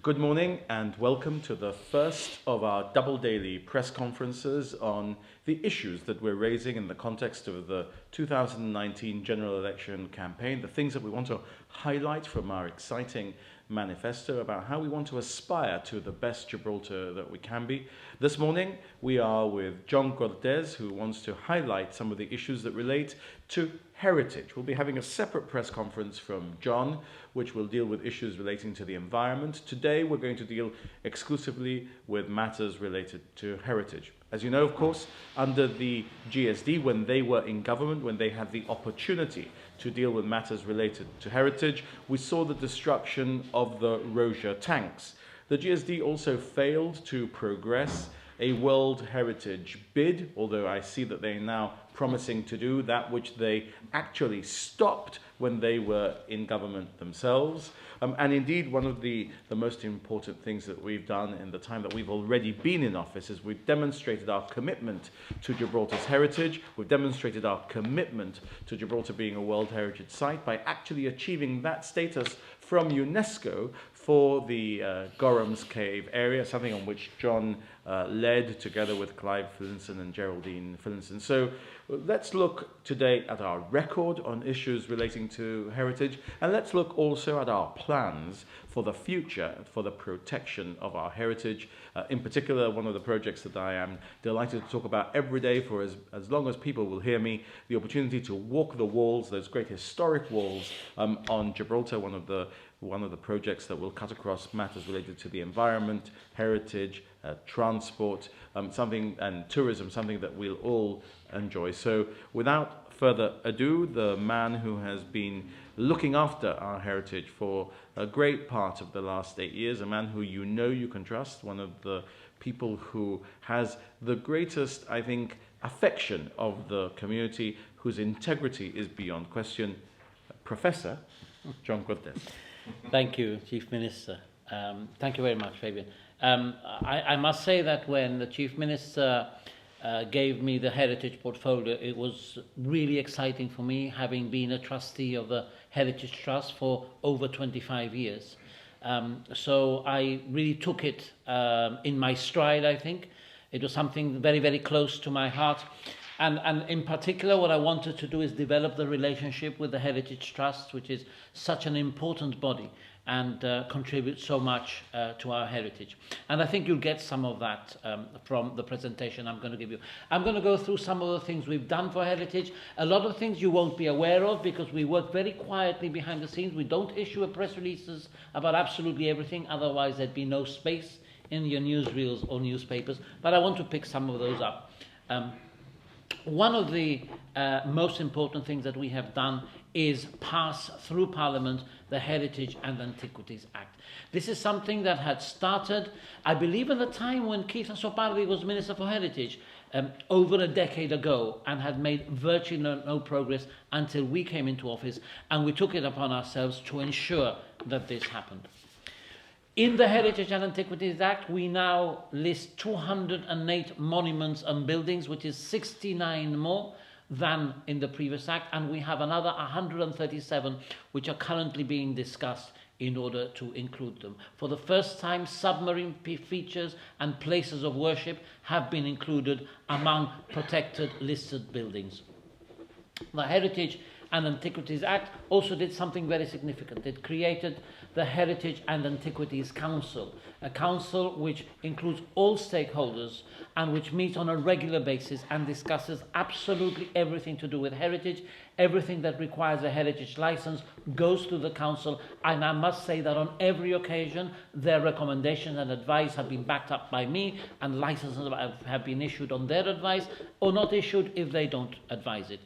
Good morning and welcome to the first of our double daily press conferences on the issues that we're raising in the context of the 2019 general election campaign, the things that we want to highlight from our exciting manifesto about how we want to aspire to the best Gibraltar that we can be. This morning we are with John Cortes, who wants to highlight some of the issues that relate to heritage. We'll be having a separate press conference from John, which will deal with issues relating to the environment. Today we're going to deal exclusively with matters related to heritage. As you know, of course, under the GSD, when they were in government, when they had the opportunity to deal with matters related to heritage, we saw the destruction of the Roja tanks. The GSD also failed to progress a World Heritage bid, although I see that they're now promising to do that which they actually stopped when they were in government themselves. And indeed, one of the most important things that we've done in the time that we've already been in office is we've demonstrated our commitment to Gibraltar's heritage. We've demonstrated our commitment to Gibraltar being a World Heritage Site by actually achieving that status from UNESCO for the Gorham's Cave area, something on which John led together with Clive Phillinson and Geraldine Phillinson. So let's look today at our record on issues relating to heritage, and let's look also at our plans for the future, for the protection of our heritage. In particular, one of the projects that I am delighted to talk about every day for as long as people will hear me, the opportunity to walk the walls, those great historic walls on Gibraltar, one of the projects that will cut across matters related to the environment, heritage, transport, and tourism, something that we'll all enjoy. So without further ado, the man who has been looking after our heritage for a great part of the last 8 years, a man who you can trust, one of the people who has the greatest, I think, affection of the community, whose integrity is beyond question, Professor John Cortes. Thank you, Chief Minister. Thank you very much, Fabian. I must say that when the Chief Minister gave me the Heritage portfolio, it was really exciting for me, having been a trustee of the Heritage Trust for over 25 years. So I really took it in my stride, I think. It was something very, very close to my heart. And in particular, what I wanted to do is develop the relationship with the Heritage Trust, which is such an important body and contributes so much to our heritage. And I think you'll get some of that from the presentation I'm going to give you. I'm going to go through some of the things we've done for heritage. A lot of things you won't be aware of because we work very quietly behind the scenes. We don't issue a press releases about absolutely everything, otherwise there'd be no space in your newsreels or newspapers. But I want to pick some of those up. One of the most important things that we have done is pass through Parliament the Heritage and Antiquities Act. This is something that had started, I believe, at the time when Keith Sopardi was Minister for Heritage, over a decade ago, and had made virtually no progress until we came into office, and we took it upon ourselves to ensure that this happened. In the Heritage and Antiquities Act, we now list 208 monuments and buildings, which is 69 more than in the previous act, and we have another 137 which are currently being discussed in order to include them. For the first time, submarine features and places of worship have been included among protected listed buildings. The Heritage and Antiquities Act also did something very significant. It created the Heritage and Antiquities Council, a council which includes all stakeholders and which meets on a regular basis and discusses absolutely everything to do with heritage. Everything that requires a heritage license goes to the council, and I must say that on every occasion their recommendations and advice have been backed up by me, and licenses have been issued on their advice or not issued if they don't advise it.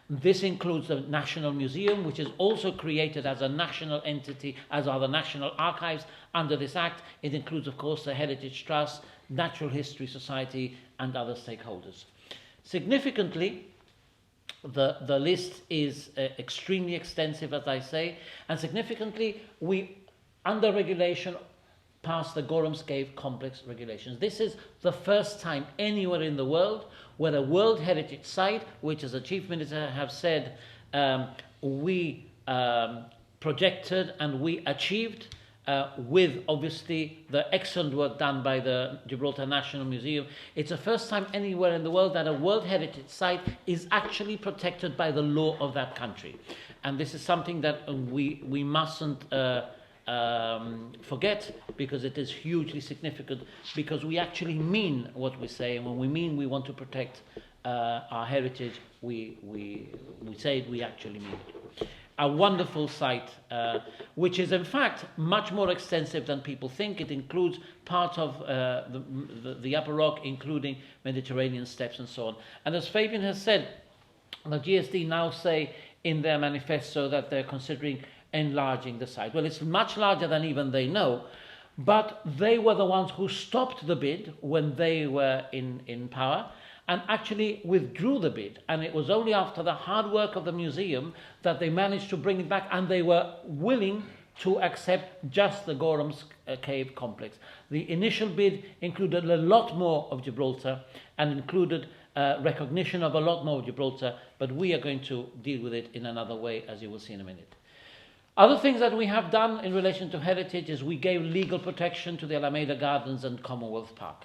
This includes the National Museum, which is also created as a national entity, as are the National Archives under this Act. It includes, of course, the Heritage Trust, Natural History Society, and other stakeholders. Significantly, the list is extremely extensive, as I say, and significantly, we, under regulation, passed the Gorham's Cave Complex regulations. This is the first time anywhere in the world where a World Heritage Site, which, as the Chief Minister have said, we projected and we achieved with obviously the excellent work done by the Gibraltar National Museum. It's the first time anywhere in the world that a World Heritage Site is actually protected by the law of that country. And this is something that we mustn't forget, because it is hugely significant, because we actually mean what we say, and when we mean we want to protect our heritage, we say it, we actually mean it. A wonderful site, which is in fact much more extensive than people think. It includes part of the Upper Rock, including Mediterranean steps and so on. And as Fabian has said, the GSD now say in their manifesto that they're considering enlarging the site. Well, it's much larger than even they know, but they were the ones who stopped the bid when they were in power, and actually withdrew the bid. And it was only after the hard work of the museum that they managed to bring it back, and they were willing to accept just the Gorham's Cave complex. The initial bid included a lot more of Gibraltar and included recognition of a lot more of Gibraltar, but we are going to deal with it in another way, as you will see in a minute. Other things that we have done in relation to heritage is we gave legal protection to the Alameda Gardens and Commonwealth Park.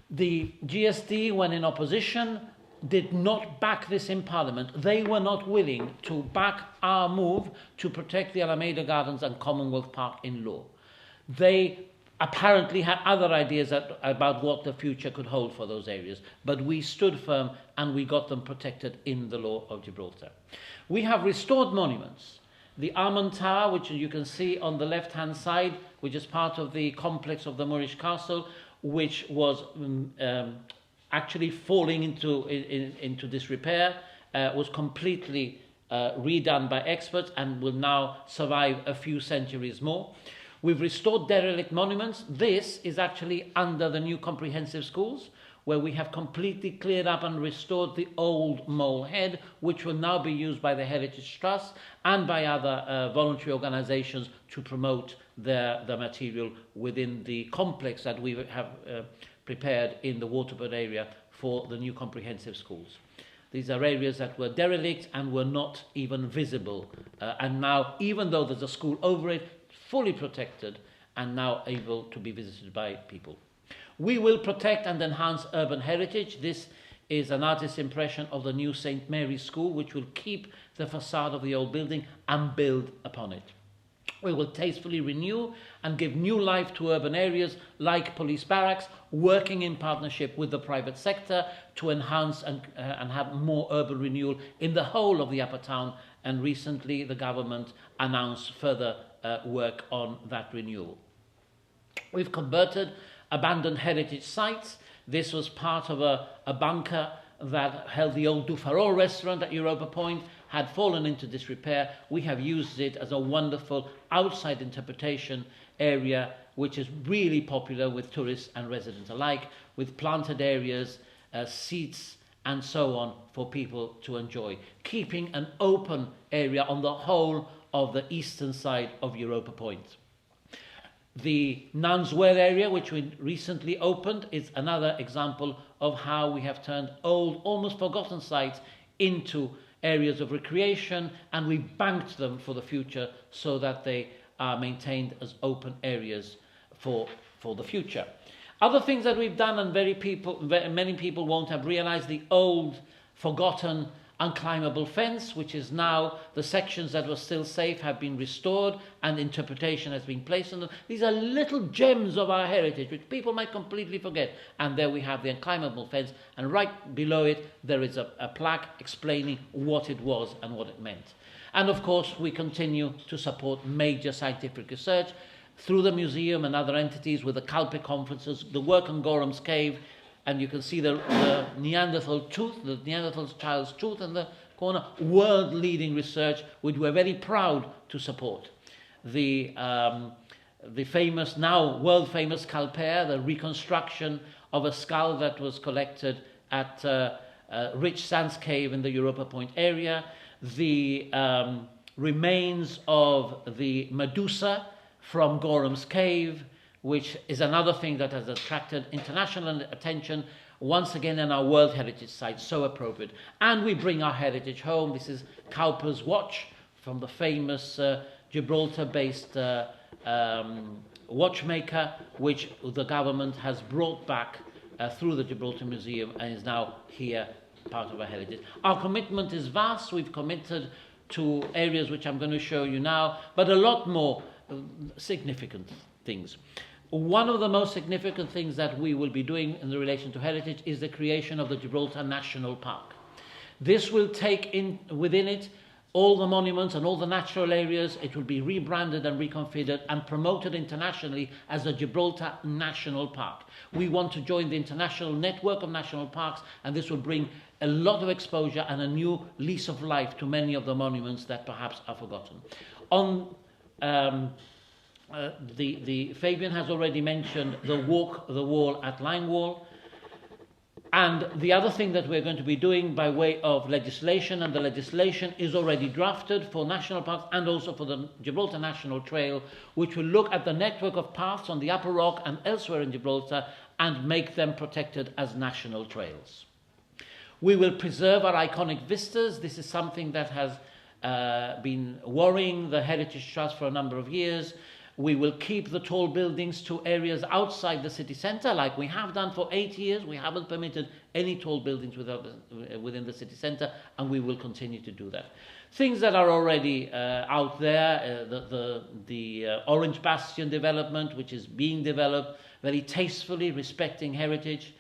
The GSD, when in opposition, did not back this in Parliament. They were not willing to back our move to protect the Alameda Gardens and Commonwealth Park in law. They apparently had other ideas about what the future could hold for those areas, but we stood firm and we got them protected in the law of Gibraltar. We have restored monuments. The Almond Tower, which you can see on the left-hand side, which is part of the complex of the Moorish Castle, which was actually falling into disrepair, was completely redone by experts and will now survive a few centuries more. We've restored derelict monuments. This is actually under the new comprehensive schools, where we have completely cleared up and restored the old mole head, which will now be used by the Heritage Trust and by other voluntary organizations to promote the material within the complex that we have prepared in the Waterford area for the new comprehensive schools. These are areas that were derelict and were not even visible, and now, even though there's a school over it, fully protected and now able to be visited by people. We will protect and enhance urban heritage. This is an artist's impression of the new St. Mary's School, which will keep the facade of the old building and build upon it. We will tastefully renew and give new life to urban areas like police barracks, working in partnership with the private sector to enhance and have more urban renewal in the whole of the Upper Town. And recently the government announced further work on that renewal. We've converted abandoned heritage sites. This was part of a bunker that held the old Du Farol restaurant at Europa Point, had fallen into disrepair. We have used it as a wonderful outside interpretation area, which is really popular with tourists and residents alike, with planted areas, seats, and so on for people to enjoy, keeping an open area on the whole of the eastern side of Europa Point. The Nuns' Well area, which we recently opened, is another example of how we have turned old, almost forgotten sites into areas of recreation, and we banked them for the future so that they are maintained as open areas for the future. Other things that we've done, and many people won't have realized, the old, forgotten, unclimbable fence, which is now, the sections that were still safe have been restored and interpretation has been placed on them. These are little gems of our heritage which people might completely forget. And there we have the unclimbable fence, and right below it there is a plaque explaining what it was and what it meant. And of course we continue to support major scientific research through the museum and other entities with the Calpe conferences, the work on Gorham's Cave, and you can see the Neanderthal tooth, the Neanderthal child's tooth in the corner, world-leading research, which we're very proud to support. The famous, now world-famous Calpere, the reconstruction of a skull that was collected at Rich Sands Cave in the Europa Point area, the remains of the Medusa from Gorham's Cave, which is another thing that has attracted international attention, once again in our World Heritage Site, so appropriate. And we bring our heritage home. This is Cowper's watch from the famous Gibraltar-based watchmaker, which the government has brought back through the Gibraltar Museum and is now here, part of our heritage. Our commitment is vast. We've committed to areas which I'm going to show you now, but a lot more significant things. One of the most significant things that we will be doing in relation to heritage is the creation of the Gibraltar National Park. This will take in within it all the monuments and all the natural areas. It will be rebranded and reconfigured and promoted internationally as the Gibraltar National Park. We want to join the international network of national parks, and this will bring a lot of exposure and a new lease of life to many of the monuments that perhaps are forgotten. On Fabian has already mentioned the Walk the Wall at Line Wall. And the other thing that we're going to be doing by way of legislation, and the legislation is already drafted for national parks and also for the Gibraltar National Trail, which will look at the network of paths on the Upper Rock and elsewhere in Gibraltar and make them protected as national trails. We will preserve our iconic vistas. This is something that has been worrying the Heritage Trust for a number of years. We will keep the tall buildings to areas outside the city centre, like we have done for 8 years. We haven't permitted any tall buildings within the city centre, and we will continue to do that. Things that are already out there, the Orange Bastion development, which is being developed very tastefully, respecting heritage.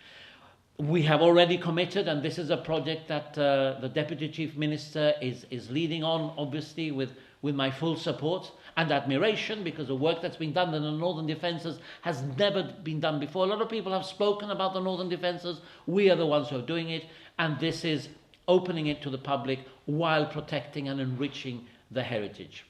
We have already committed, and this is a project that the Deputy Chief Minister is leading on, obviously, with my full support and admiration, because the work that's been done in the Northern Defences has never been done before. A lot of people have spoken about the Northern Defences. We are the ones who are doing it, and this is opening it to the public while protecting and enriching the heritage.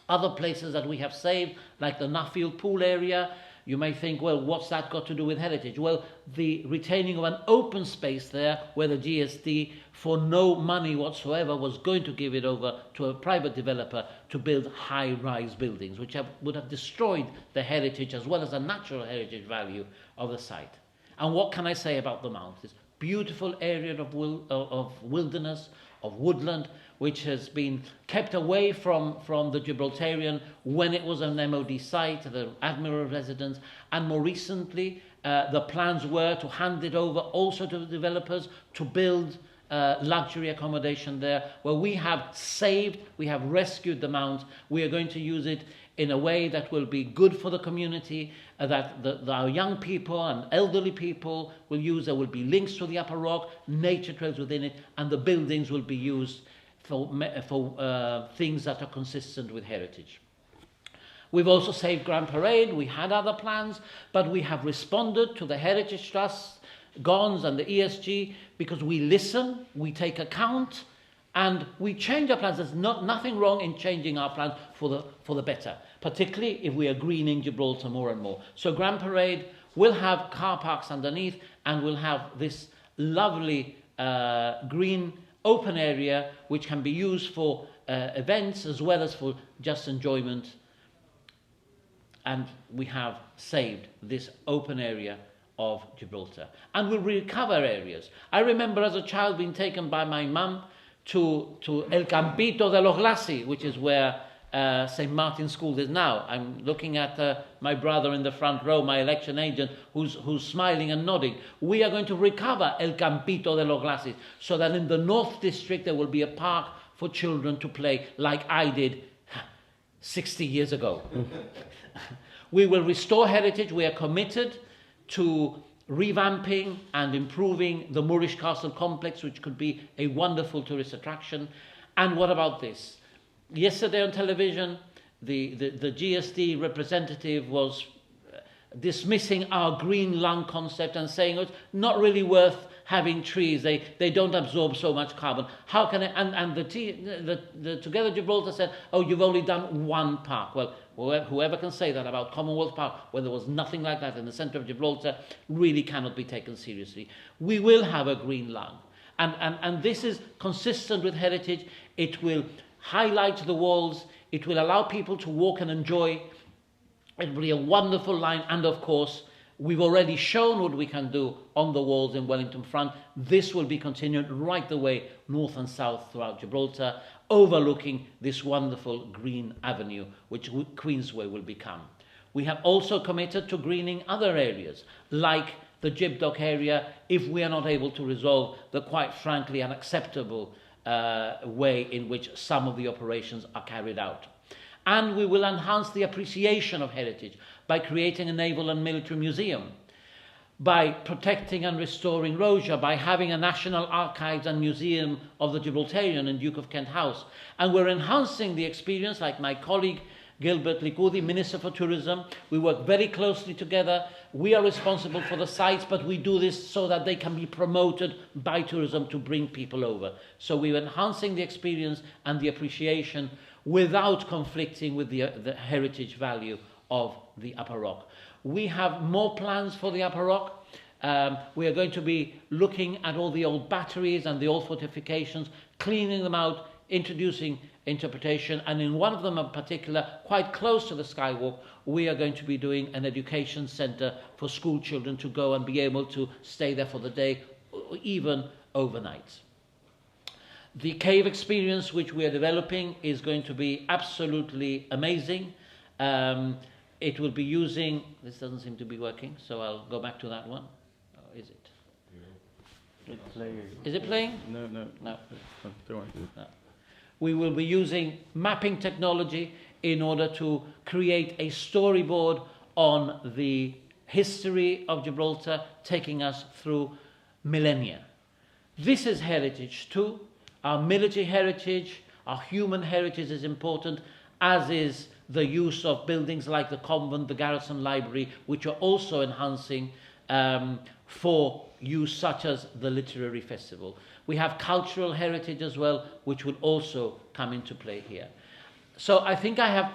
Other places that we have saved, like the Nuffield Pool area, you may think, well, what's that got to do with heritage? Well, the retaining of an open space there where the GSD, for no money whatsoever, was going to give it over to a private developer to build high-rise buildings, which would have destroyed the heritage as well as the natural heritage value of the site. And what can I say about the Mount? This beautiful area of wilderness, of woodland, which has been kept away from the Gibraltarian when it was an MOD site, the Admiral residence, and more recently the plans were to hand it over also to the developers to build luxury accommodation there, where we have saved, we have rescued the Mount. We are going to use it in a way that will be good for the community, that our young people and elderly people will use. There will be links to the Upper Rock, nature trails within it, and the buildings will be used for things that are consistent with heritage. We've also saved Grand Parade. We had other plans, but we have responded to the Heritage Trust, GONS and the ESG, because we listen, we take account, and we change our plans. There's nothing wrong in changing our plans for the better, particularly if we are greening Gibraltar more and more. So Grand Parade will have car parks underneath, and will have this lovely green open area which can be used for events as well as for just enjoyment. And we have saved this open area of Gibraltar. And we'll recover areas. I remember as a child being taken by my mum to El Campito de los Glacis, which is where St. Martin's School is now. I'm looking at my brother in the front row, my election agent, who's smiling and nodding. We are going to recover El Campito de los Glacis so that in the North District there will be a park for children to play like I did 60 years ago. We will restore heritage. We are committed to revamping and improving the Moorish Castle complex, which could be a wonderful tourist attraction. And what about this? Yesterday on television, the GSD representative was dismissing our green lung concept and saying it's not really worth having trees. They don't absorb so much carbon. How can it? And the Together Gibraltar said, oh, you've only done one park. Well, whoever can say that about Commonwealth Park, where there was nothing like that in the centre of Gibraltar, really cannot be taken seriously. We will have a green lung. And this is consistent with heritage. It will highlight the walls. It will allow people to walk and enjoy. It will be a wonderful line. And of course, we've already shown what we can do on the walls in Wellington Front. This will be continued right the way north and south throughout Gibraltar. overlooking this wonderful green avenue which Queensway will become. We have also committed to greening other areas, like the Jib Dock area, if we are not able to resolve the quite frankly unacceptable way in which some of the operations are carried out. And we will enhance the appreciation of heritage by creating a naval and military museum, by protecting and restoring Roja, by having a National Archives and Museum of the Gibraltarian in Duke of Kent House. And we're enhancing the experience, like my colleague Gilbert Likudi, Minister for Tourism. We work very closely together. We are responsible for the sites, but we do this so that they can be promoted by tourism to bring people over. So we're enhancing the experience and the appreciation without conflicting with the heritage value of the Upper Rock. We have more plans for the Upper Rock. We are going to be looking at all the old batteries and the old fortifications, cleaning them out, introducing interpretation, and in one of them in particular, quite close to the Skywalk, we are going to be doing an education centre for school children to go and be able to stay there for the day, or even overnight. The cave experience which we are developing is going to be absolutely amazing. It will be using, this doesn't seem to be working, so I'll go back to that one. Or is it? It's playing. Is it playing? No. No. Don't worry. No. We will be using mapping technology in order to create a storyboard on the history of Gibraltar, taking us through millennia. This is heritage too. Our military heritage, our human heritage is important, as is the use of buildings like the convent, the garrison library, which are also enhancing for use such as the literary festival. We have cultural heritage as well, which will also come into play here. So I think I have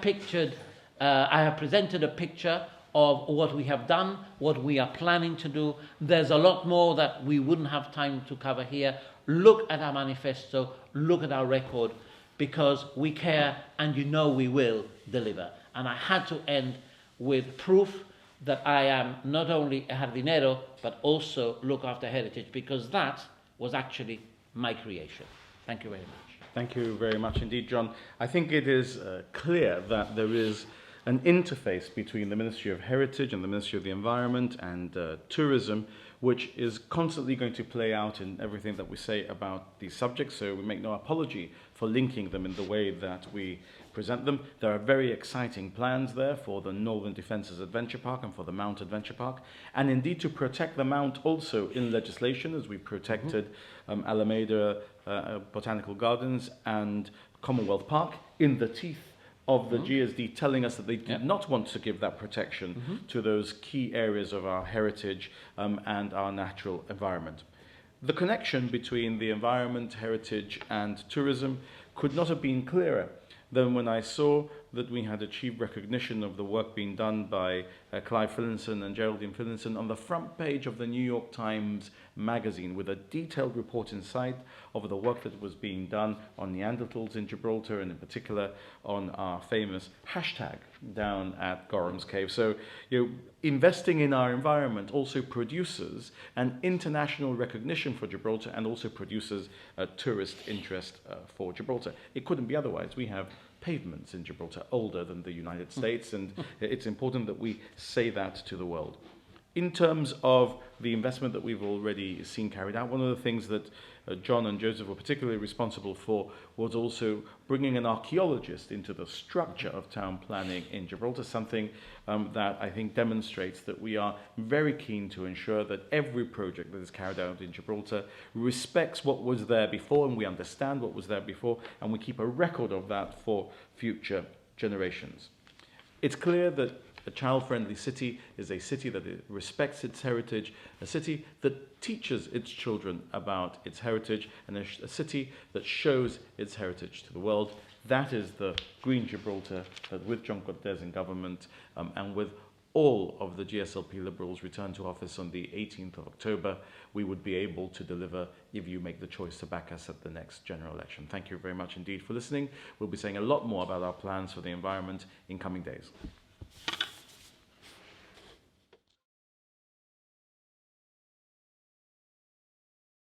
presented a picture of what we have done, what we are planning to do. There's a lot more that we wouldn't have time to cover here. Look at our manifesto, look at our record, because we care and you know we will deliver. And I had to end with proof that I am not only a jardinero, but also look after heritage, because that was actually my creation. Thank you very much. Thank you very much indeed, John. I think it is clear that there is an interface between the Ministry of Heritage and the Ministry of the Environment and Tourism, which is constantly going to play out in everything that we say about these subjects. So we make no apology for linking them in the way that we present them. There are very exciting plans there for the Northern Defences Adventure Park and for the Mount Adventure Park, and indeed to protect the Mount also in legislation, as we protected Alameda Botanical Gardens and Commonwealth Park in the teeth of the GSD, telling us that they did not want to give that protection to those key areas of our heritage and our natural environment. The connection between the environment, heritage and tourism could not have been clearer than when I saw that we had achieved recognition of the work being done by Clive Phillinson and Geraldine Phillinson on the front page of the New York Times magazine, with a detailed report inside of the work that was being done on Neanderthals in Gibraltar, and in particular on our famous hashtag down at Gorham's Cave. So, investing in our environment also produces an international recognition for Gibraltar and also produces a tourist interest for Gibraltar. It couldn't be otherwise. We have pavements in Gibraltar older than the United States, and it's important that we say that to the world. In terms of the investment that we've already seen carried out, one of the things that John and Joseph were particularly responsible for was also bringing an archaeologist into the structure of town planning in Gibraltar, something that I think demonstrates that we are very keen to ensure that every project that is carried out in Gibraltar respects what was there before, and we understand what was there before, and we keep a record of that for future generations. It's clear that a child-friendly city is a city that respects its heritage, a city that teaches its children about its heritage, and a city that shows its heritage to the world. That is the Green Gibraltar that, with John Cortes in government and with all of the GSLP Liberals return to office on the 18th of October, we would be able to deliver if you make the choice to back us at the next general election. Thank you very much indeed for listening. We'll be saying a lot more about our plans for the environment in coming days.